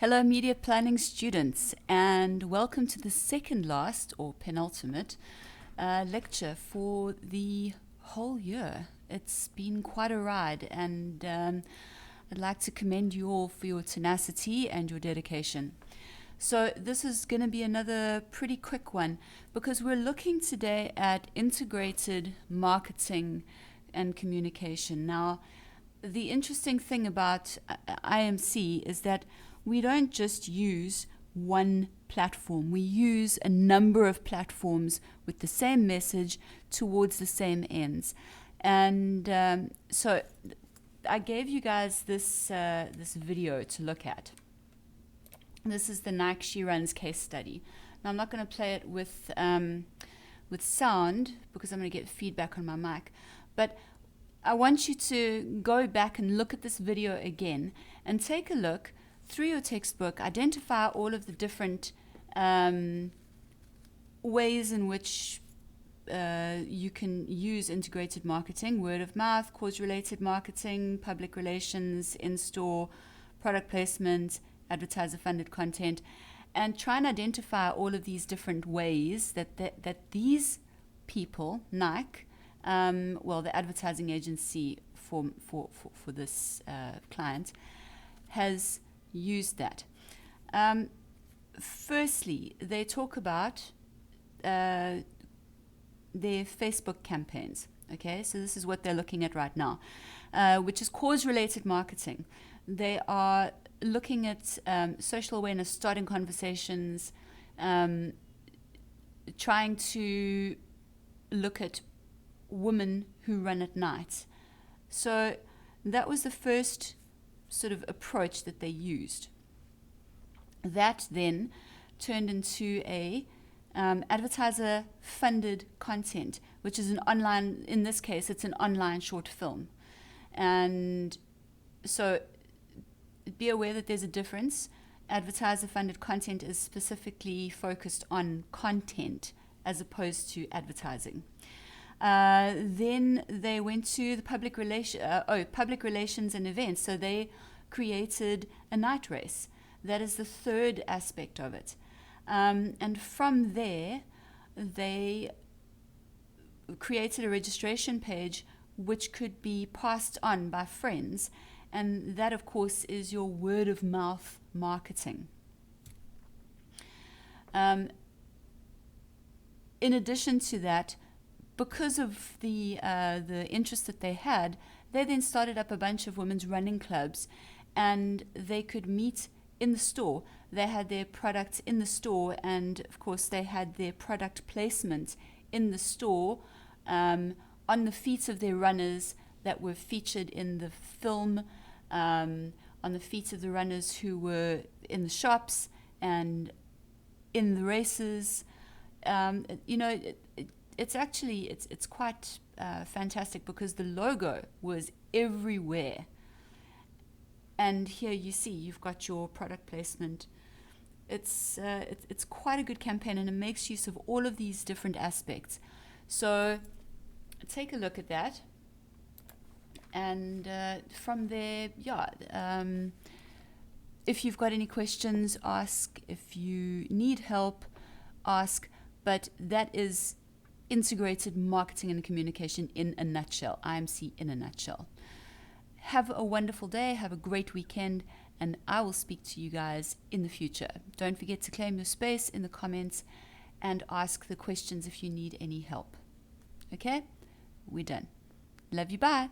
Hello, media planning students, and welcome to the second last or penultimate lecture for the whole year. It's been quite a ride, and I'd like to commend you all for your tenacity and your dedication. So this is going to be another pretty quick one because we're looking today at integrated marketing and communication. Now, the interesting thing about IMC is that we don't just use one platform. We use a number of platforms with the same message towards the same ends. And so I gave you guys this video to look at. This is the Nike She Runs case study. Now I'm not going to play it with sound because I'm going to get feedback on my mic, but I want you to go back and look at this video again and take a look through your textbook, identify all of the different ways in which you can use integrated marketing: word of mouth, cause-related marketing, public relations, in-store, product placement, advertiser-funded content, and try and identify all of these different ways that these people, Nike, the advertising agency for this client, has used that. Firstly, they talk about their Facebook campaigns. Okay, so this is what they're looking at right now, which is cause-related marketing. They are looking at social awareness, starting conversations, trying to look at women who run at night. So that was the first sort of approach that they used. That then turned into a advertiser-funded content, which is an online, in this case, it's an online short film. And so be aware that there's a difference. Advertiser-funded content is specifically focused on content as opposed to advertising. Then they went to the public relations and events. So they created a night race. That is the third aspect of it. And from there, they created a registration page which could be passed on by friends. And that, of course, is your word of mouth marketing. In addition to that, because of the interest that they had, they then started up a bunch of women's running clubs, and they could meet in the store. They had their products in the store, and of course they had their product placement in the store on the feet of their runners that were featured in the film, on the feet of the runners who were in the shops and in the races. It's actually it's quite fantastic because the logo was everywhere. And here you see you've got your product placement. It's quite a good campaign, and it makes use of all of these different aspects. So take a look at that, and from there, if you've got any questions, ask. If you need help, ask. But that is integrated marketing and communication in a nutshell. IMC in a nutshell. Have a wonderful day. Have a great weekend. And I will speak to you guys in the future. Don't forget to claim your space in the comments and ask the questions if you need any help. Okay? We're done. Love you. Bye.